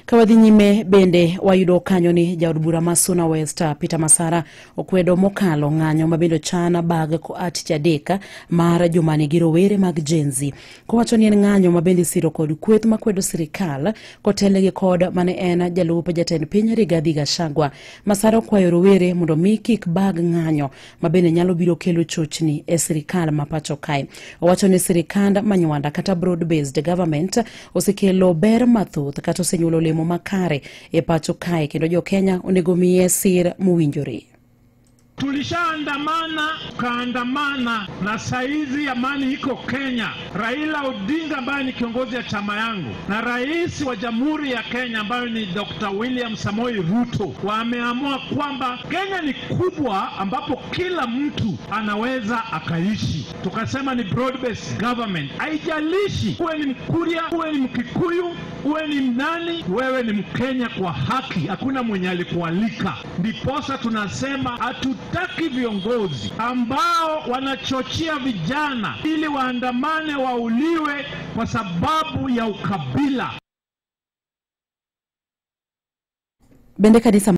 Kawadhi nyime bende wayudo kanyo ni jaod bura ma Suna West Peter Masara okwedo mokalo ng'anyo mabendo chana bag ko ati chadeka mar jomani gi rowere mag Gen Z. Kowacho ni en ng'anyo mabende siro kod kweth makwedo sirikal kotelegi kod mane en jalup jatend piny Rigathi Gachagua. Masara okwayo rowere mondo mi kik bag ng'anyo mabende nyalo biro kelo chochni e sirikal ma pacho kae. Owacho ni sirikand manywanda kata broad based government osekelo ber mathoth kata osenyuolo olemo makare e pacho kae kendo jo Kenya onego miye sir mowinjore. Tulishaandamana kaandamana na saizi amani iko Kenya. Raila Odinga ambaye ni kiongozi ya chama yangu na rais wa Jamhuri ya Kenya ambaye ni Dr. William Samoei Ruto wameamua kwamba Kenya ni kubwa ambapo kila mtu anaweza akaishi. Tukasema ni broad based government. Haijalishi uwe ni Mkuria, uwe ni Mkikuyu, uwe ni mnani, wewe ni Mkenya kwa haki. Hakuna mwenye alikualika. Ndiposa tunasema hatutaki viongozi ambao wanachochea vijana ili waandamane wauliwe kwa sababu ya ukabila. Bende kanisa